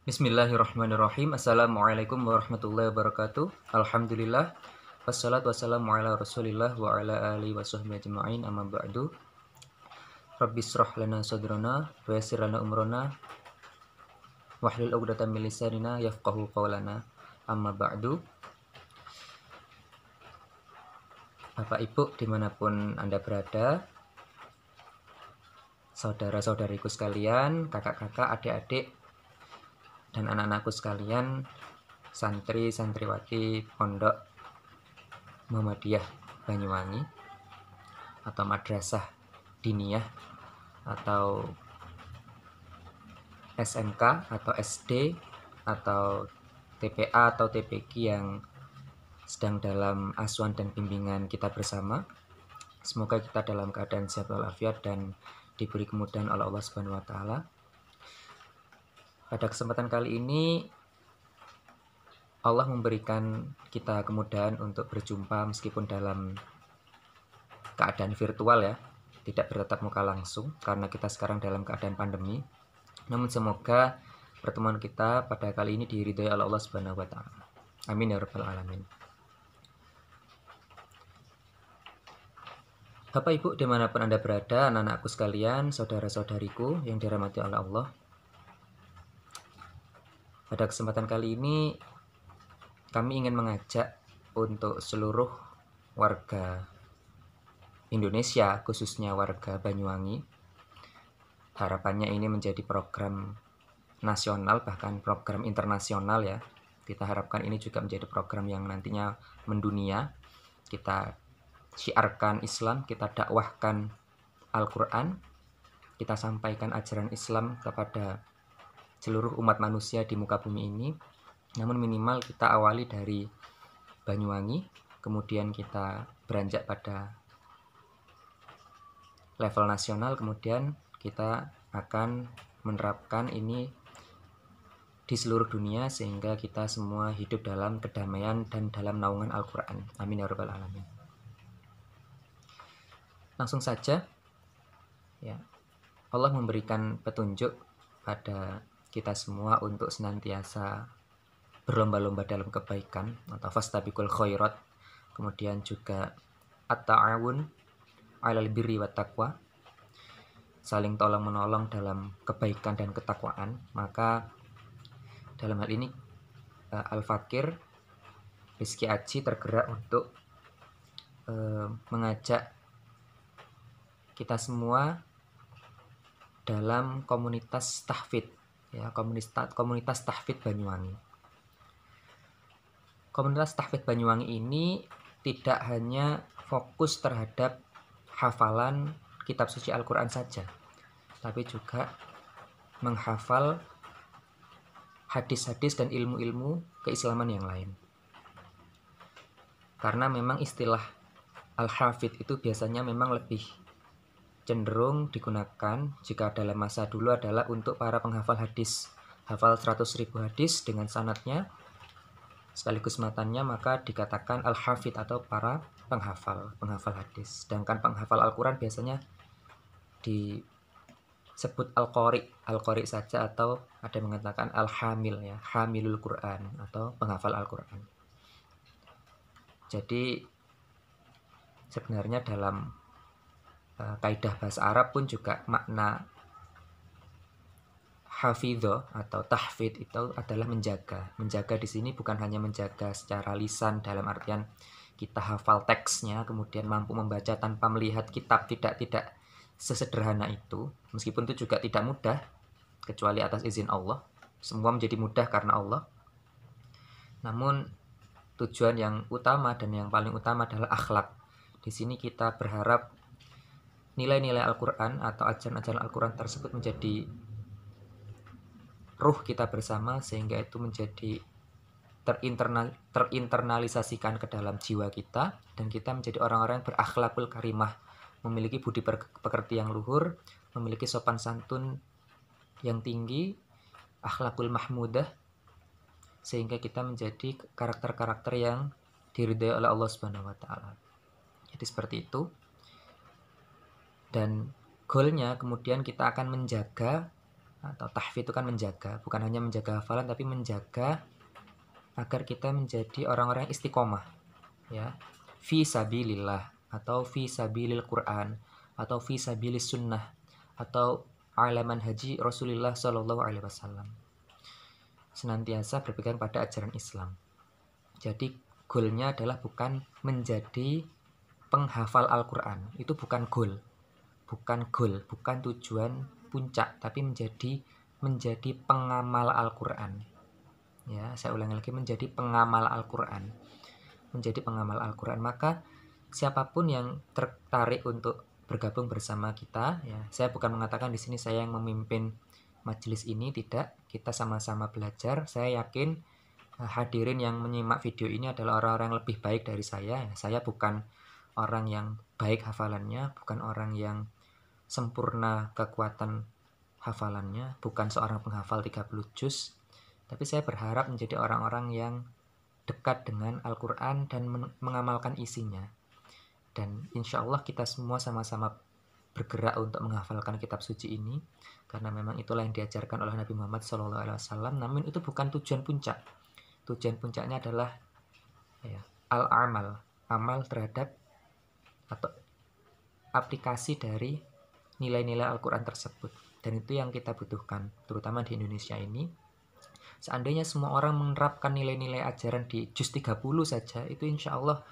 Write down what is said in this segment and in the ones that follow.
Bismillahirrahmanirrahim. Assalamualaikum warahmatullahi wabarakatuh. Alhamdulillah. Wassalatu wassalamu ala rasulillah wa ala alihi wa sahbihi ajma'in amma ba'du. Rabbi israh lana sadrana wa yassir lana umrana wahlul 'uqdatam min lisanina yafqahu qawlana amma ba'du. Bapak Ibu dimanapun Anda berada, saudara-saudariku sekalian, kakak-kakak, adik-adik, dan anak-anakku sekalian, santri, santriwati Pondok Muhammadiyah Banyuwangi atau Madrasah Diniyah atau SMK atau SD atau TPA atau TPQ yang sedang dalam asuhan dan bimbingan kita bersama. Semoga kita dalam keadaan sehat walafiat dan diberi kemudahan oleh Allah Subhanahu wa taala. Pada kesempatan kali ini Allah memberikan kita kemudahan untuk berjumpa meskipun dalam keadaan virtual ya, tidak bertatap muka langsung karena kita sekarang dalam keadaan pandemi. Namun semoga pertemuan kita pada kali ini diridhai oleh Allah Subhanahu wa taala. Amin ya rabbal alamin. Bapak Ibu dimanapun Anda berada, anak-anakku sekalian, saudara-saudariku yang dirahmati oleh Allah. Pada kesempatan kali ini kami ingin mengajak untuk seluruh warga Indonesia, khususnya warga Banyuwangi. Harapannya ini menjadi program nasional, bahkan program internasional ya. Kita harapkan ini juga menjadi program yang nantinya mendunia. Kita syiarkan Islam, kita dakwahkan Al-Quran, kita sampaikan ajaran Islam kepada seluruh umat manusia di muka bumi ini. Namun minimal kita awali dari Banyuwangi, kemudian kita beranjak pada level nasional, kemudian kita akan menerapkan ini di seluruh dunia sehingga kita semua hidup dalam kedamaian dan dalam naungan Al-Quran. Amin ya rabbal alamin. Langsung saja ya, Allah memberikan petunjuk pada kita semua untuk senantiasa berlomba-lomba dalam kebaikan atau fastabiqul khairat, kemudian juga at-ta'awun 'alal birri wat taqwa, saling tolong-menolong dalam kebaikan dan ketakwaan. Maka dalam hal ini Al-Fakir Rizky Aji tergerak untuk mengajak kita semua dalam komunitas tahfidz ya, komunitas tahfidz Banyuwangi. Komunitas tahfidz Banyuwangi ini tidak hanya fokus terhadap hafalan kitab suci Al-Quran saja, tapi juga menghafal hadis-hadis dan ilmu-ilmu keislaman yang lain. Karena memang istilah Al-Hafidh itu biasanya memang lebih cenderung digunakan jika dalam masa dulu adalah untuk para penghafal hadis, hafal 100.000 hadis dengan sanadnya sekaligus matanya, maka dikatakan Al-Hafidh atau para penghafal hadis. Sedangkan penghafal Al-Quran biasanya disebut Al-Qari saja, atau ada yang mengatakan Al-Hamil ya, Hamilul Quran atau penghafal Al-Quran. Jadi sebenarnya dalam kaidah bahasa Arab pun juga makna hafidho atau tahfidz itu adalah menjaga. Menjaga di sini bukan hanya menjaga secara lisan dalam artian kita hafal teksnya kemudian mampu membaca tanpa melihat kitab, tidak sesederhana itu. Meskipun itu juga tidak mudah kecuali atas izin Allah. Semua menjadi mudah karena Allah. Namun tujuan yang utama dan yang paling utama adalah akhlak. Di sini kita berharap nilai-nilai Al-Quran atau ajaran-ajaran Al-Quran tersebut menjadi ruh kita bersama, sehingga itu menjadi terinternalisasikan ke dalam jiwa kita, dan kita menjadi orang-orang yang berakhlakul karimah, memiliki budi pekerti yang luhur, memiliki sopan santun yang tinggi, akhlakul mahmudah, sehingga kita menjadi karakter-karakter yang diridhai oleh Allah Subhanahu wa taala. Jadi seperti itu. Dan goalnya kemudian kita akan menjaga atau tahfidz itu kan menjaga, bukan hanya menjaga hafalan tapi menjaga agar kita menjadi orang-orang istiqomah, ya, fi sabilillah atau fi sabilil Quran atau fi sabilis sunnah atau ala manhaji Rasulullah Shallallahu Alaihi Wasallam, senantiasa berpegang pada ajaran Islam. Jadi goalnya adalah bukan menjadi penghafal Al-Quran, itu bukan goal, bukan tujuan puncak, tapi menjadi pengamal Al-Quran. Ya, saya ulangi lagi, menjadi pengamal Al-Quran, menjadi pengamal Al-Quran. Maka siapapun yang tertarik untuk bergabung bersama kita, ya, saya bukan mengatakan di sini saya yang memimpin majelis ini, tidak. Kita sama-sama belajar. Saya yakin hadirin yang menyimak video ini adalah orang-orang yang lebih baik dari saya. Saya bukan orang yang baik hafalannya, bukan orang yang sempurna kekuatan hafalannya, bukan seorang penghafal 30 juz, tapi saya berharap menjadi orang-orang yang dekat dengan Al-Quran dan mengamalkan isinya. Dan insya Allah kita semua sama-sama bergerak untuk menghafalkan kitab suci ini, karena memang itulah yang diajarkan oleh Nabi Muhammad SAW. Namun itu bukan tujuan puncak. Tujuan puncaknya adalah ya, al-amal, amal terhadap atau aplikasi dari nilai-nilai Al-Quran tersebut. Dan itu yang kita butuhkan, terutama di Indonesia ini. Seandainya semua orang menerapkan nilai-nilai ajaran di juz 30 saja, itu insya Allah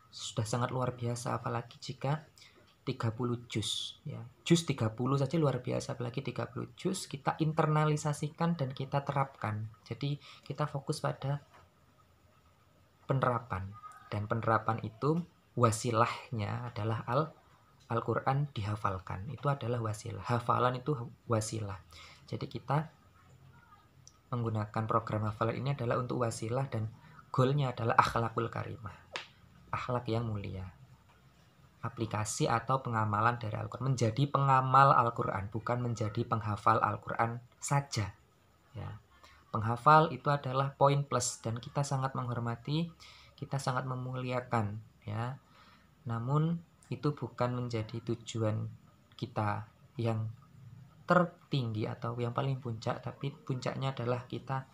sudah sangat luar biasa. Apalagi jika 30 juz, ya. Juz 30 saja luar biasa, apalagi 30 juz kita internalisasikan dan kita terapkan. Jadi kita fokus pada penerapan, dan penerapan itu wasilahnya adalah Al-Quran dihafalkan. Itu adalah wasilah. Hafalan itu wasilah. Jadi kita menggunakan program hafalan ini adalah untuk wasilah, dan goalnya adalah akhlakul karimah, akhlak yang mulia. Aplikasi atau pengamalan dari Al-Quran, menjadi pengamal Al-Quran, bukan menjadi penghafal Al-Quran saja, ya. Penghafal itu adalah poin plus, dan kita sangat menghormati, kita sangat memuliakan, ya. Namun itu bukan menjadi tujuan kita yang tertinggi atau yang paling puncak, tapi puncaknya adalah kita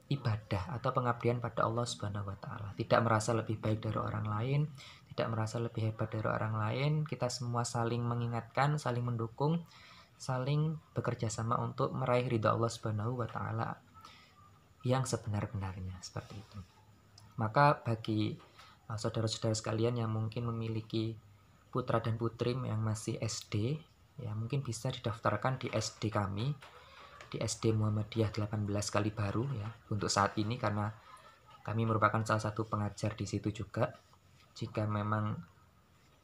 ibadah atau pengabdian pada Allah Subhanahu wa taala. Tidak merasa lebih baik dari orang lain, tidak merasa lebih hebat dari orang lain. Kita semua saling mengingatkan, saling mendukung, saling bekerja sama untuk meraih ridha Allah Subhanahu wa taala yang sebenar-benarnya, seperti itu. Maka bagi saudara-saudara sekalian yang mungkin memiliki putra dan putri yang masih SD, ya mungkin bisa didaftarkan di SD kami, di SD Muhammadiyah 18 Kali Baru, ya, untuk saat ini, karena kami merupakan salah satu pengajar di situ juga. Jika memang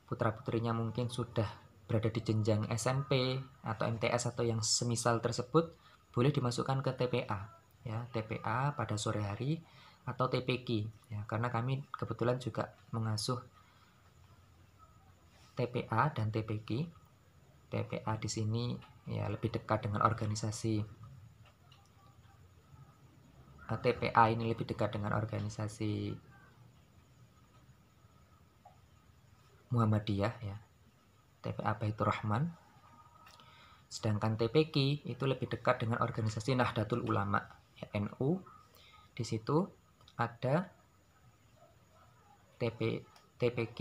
putra-putrinya mungkin sudah berada di jenjang SMP atau MTS atau yang semisal tersebut, boleh dimasukkan ke TPA, ya, TPA pada sore hari atau TPQ, ya, karena kami kebetulan juga mengasuh TPA dan TPQ. TPA di sini ya lebih dekat dengan organisasi, TPA ini lebih dekat dengan organisasi Muhammadiyah, ya, TPA Baitur Rahman. Sedangkan TPQ itu lebih dekat dengan organisasi Nahdlatul Ulama, ya, NU. Di situ ada TPQ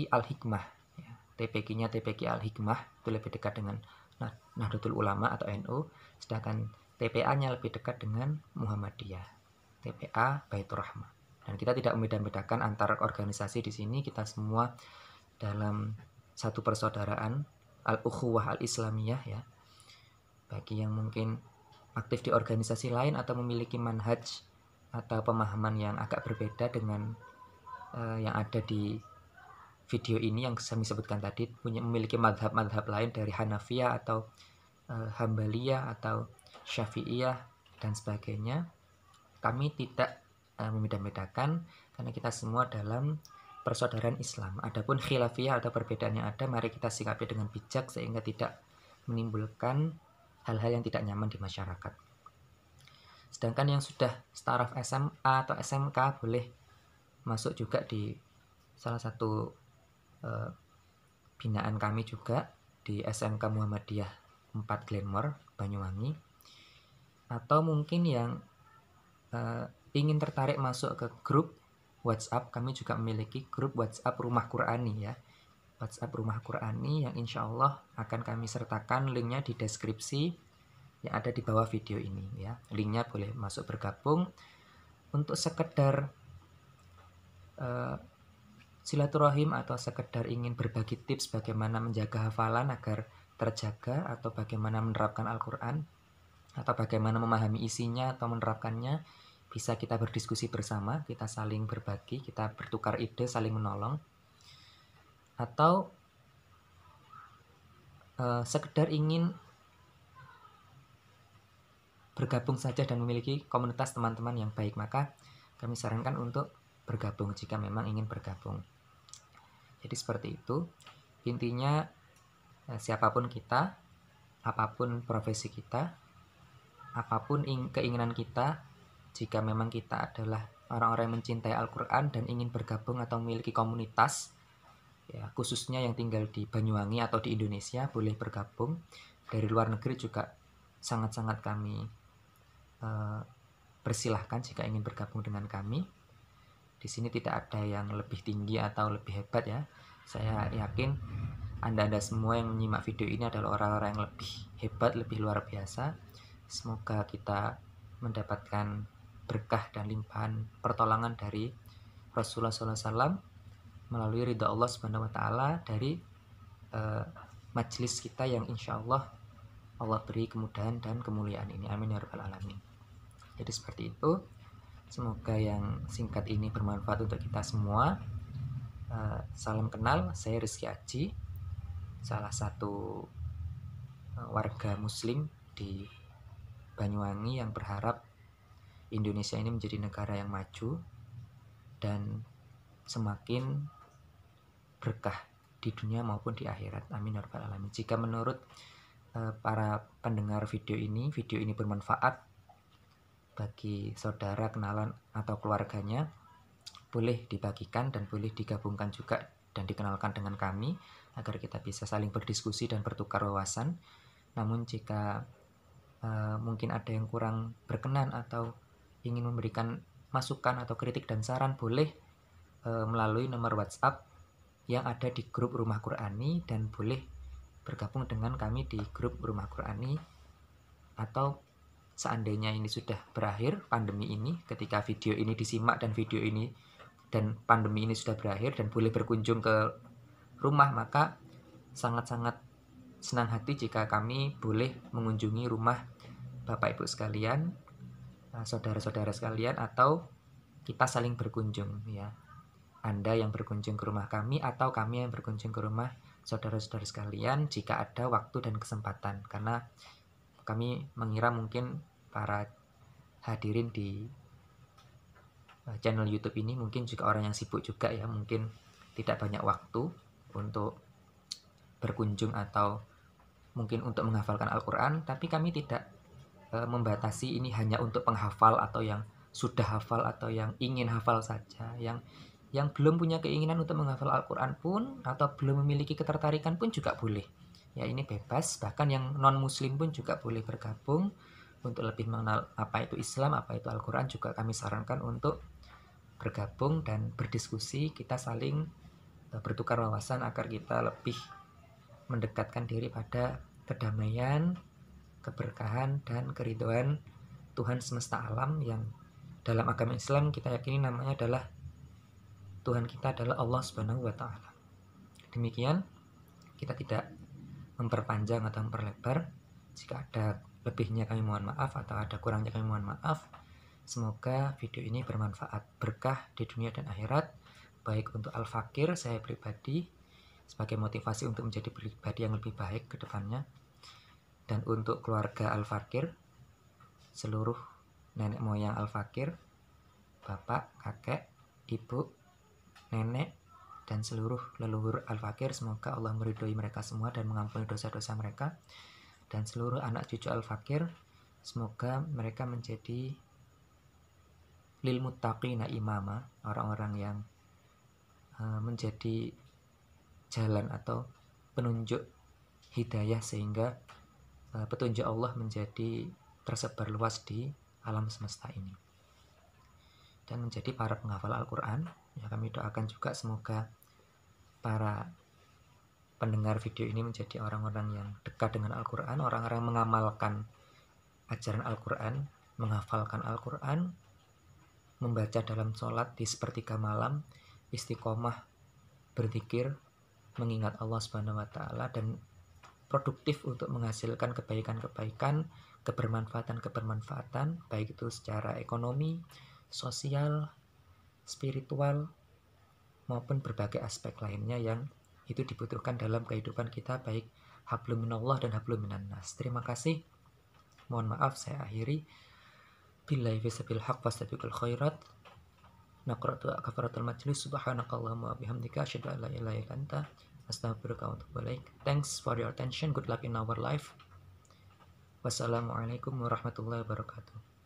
Al-Hikmah, ya. TPQ-nya TPQ Al-Hikmah itu lebih dekat dengan Nahdlatul Ulama atau NU, sedangkan TPA-nya lebih dekat dengan Muhammadiyah, TPA Baitur Rahman. Dan kita tidak membeda-bedakan antara organisasi di sini, kita semua dalam satu persaudaraan, al-ukhuwah al-islamiyah, ya. Bagi yang mungkin aktif di organisasi lain atau memiliki manhaj atau pemahaman yang agak berbeda dengan yang ada di video ini yang saya sebutkan tadi, memiliki madhab-madhab lain dari Hanafiyah atau Hambaliyah atau Syafi'iyah dan sebagainya, kami tidak membeda-bedakan, karena kita semua dalam persaudaraan Islam. Adapun khilafiyah atau perbedaan yang ada, mari kita sikapi dengan bijak sehingga tidak menimbulkan hal-hal yang tidak nyaman di masyarakat. Sedangkan yang sudah staraf SMA atau SMK boleh masuk juga di salah satu binaan kami juga, di SMK Muhammadiyah 4 Glenmore, Banyuwangi, atau mungkin yang ingin tertarik masuk ke grup WhatsApp, kami juga memiliki grup WhatsApp Rumah Qur'ani ya. WhatsApp Rumah Qur'ani yang insya Allah akan kami sertakan linknya di deskripsi yang ada di bawah video ini ya. Linknya boleh masuk bergabung untuk sekedar silaturahim atau sekedar ingin berbagi tips bagaimana menjaga hafalan agar terjaga, atau bagaimana menerapkan Al-Quran, atau bagaimana memahami isinya atau menerapkannya. Bisa kita berdiskusi bersama, kita saling berbagi, kita bertukar ide, saling menolong. Atau sekedar ingin bergabung saja dan memiliki komunitas teman-teman yang baik, maka kami sarankan untuk bergabung jika memang ingin bergabung. Jadi seperti itu. Intinya siapapun kita, apapun profesi kita, apapun keinginan kita, jika memang kita adalah orang-orang yang mencintai Al-Quran dan ingin bergabung atau memiliki komunitas, ya, khususnya yang tinggal di Banyuwangi atau di Indonesia, boleh bergabung. Dari luar negeri juga sangat-sangat kami persilahkan jika ingin bergabung dengan kami. Di sini tidak ada yang lebih tinggi atau lebih hebat ya. Saya yakin Anda semua yang menyimak video ini adalah orang-orang yang lebih hebat, lebih luar biasa. Semoga kita mendapatkan berkah dan limpahan pertolongan dari Rasulullah SAW melalui ridha Allah Subhanahu Wa Taala dari majelis kita yang insya Allah beri kemudahan dan kemuliaan ini. Amin ya rabbal alamin. Jadi seperti itu. Semoga yang singkat ini bermanfaat untuk kita semua. Salam kenal, saya Rizky Aji, salah satu warga muslim di Banyuwangi yang berharap Indonesia ini menjadi negara yang maju dan semakin berkah di dunia maupun di akhirat. Amin ya rabbal alamin. Jika menurut para pendengar video ini bermanfaat bagi saudara, kenalan, atau keluarganya, boleh dibagikan dan boleh digabungkan juga dan dikenalkan dengan kami agar kita bisa saling berdiskusi dan bertukar wawasan. Namun jika mungkin ada yang kurang berkenan atau ingin memberikan masukan atau kritik dan saran, boleh melalui nomor WhatsApp yang ada di grup Rumah Qur'ani, dan boleh bergabung dengan kami di grup Rumah Qur'ani. Atau seandainya ini sudah berakhir pandemi ini, ketika video ini disimak dan pandemi ini sudah berakhir dan boleh berkunjung ke rumah, maka sangat-sangat senang hati jika kami boleh mengunjungi rumah Bapak Ibu sekalian, saudara-saudara sekalian, atau kita saling berkunjung ya. Anda yang berkunjung ke rumah kami atau kami yang berkunjung ke rumah saudara-saudara sekalian jika ada waktu dan kesempatan. Karena kami mengira mungkin para hadirin di channel YouTube ini mungkin juga orang yang sibuk juga ya, mungkin tidak banyak waktu untuk berkunjung atau mungkin untuk menghafalkan Al-Quran. Tapi kami tidak membatasi ini hanya untuk penghafal atau yang sudah hafal atau yang ingin hafal saja. Yang belum punya keinginan untuk menghafal Al-Quran pun atau belum memiliki ketertarikan pun juga boleh ya, ini bebas. Bahkan yang non muslim pun juga boleh bergabung untuk lebih mengenal apa itu Islam, apa itu Al-Quran. Juga kami sarankan untuk bergabung dan berdiskusi, kita saling bertukar wawasan agar kita lebih mendekatkan diri pada kedamaian, keberkahan, dan keridhaan Tuhan semesta alam yang dalam agama Islam kita yakini namanya adalah Tuhan kita adalah Allah Subhanahu wa Ta'ala. Demikian, kita tidak memperpanjang atau memperlebar. Jika ada lebihnya kami mohon maaf, atau ada kurangnya kami mohon maaf. Semoga video ini bermanfaat, berkah di dunia dan akhirat, baik untuk Al-Fakir, saya pribadi, sebagai motivasi untuk menjadi pribadi yang lebih baik ke depannya, dan untuk keluarga Al-Fakir, seluruh nenek moyang Al-Fakir, bapak, kakek, ibu, nenek, dan seluruh leluhur Al-Fakir. Semoga Allah meridhoi mereka semua dan mengampuni dosa-dosa mereka. Dan seluruh anak cucu Al-Fakir, semoga mereka menjadi lil muttaqina imama, orang-orang yang menjadi jalan atau penunjuk hidayah sehingga petunjuk Allah menjadi tersebar luas di alam semesta ini dan menjadi para penghafal Al-Quran. Ya, kami doakan juga semoga para pendengar video ini menjadi orang-orang yang dekat dengan Al-Quran, orang-orang yang mengamalkan ajaran Al-Quran, menghafalkan Al-Quran, membaca dalam sholat di sepertiga malam, istiqomah, berzikir, mengingat Allah Subhanahu wa Ta'ala, dan produktif untuk menghasilkan kebaikan-kebaikan, kebermanfaatan-kebermanfaatan, baik itu secara ekonomi, sosial, spiritual, maupun berbagai aspek lainnya yang itu dibutuhkan dalam kehidupan kita, baik hablum minallah dan hablum minannas. Terima kasih. Mohon maaf saya akhiri. Billahi fisabil haq fastabiqul khairat. Naqra'tu kafaratul majlis. Subhanakallahumma wa bihamdika asyhadu an la ilaha illa anta astaghfiruka wa atubu ilaik. Thanks for your attention. Good luck in our life. Wassalamualaikum warahmatullahi wabarakatuh.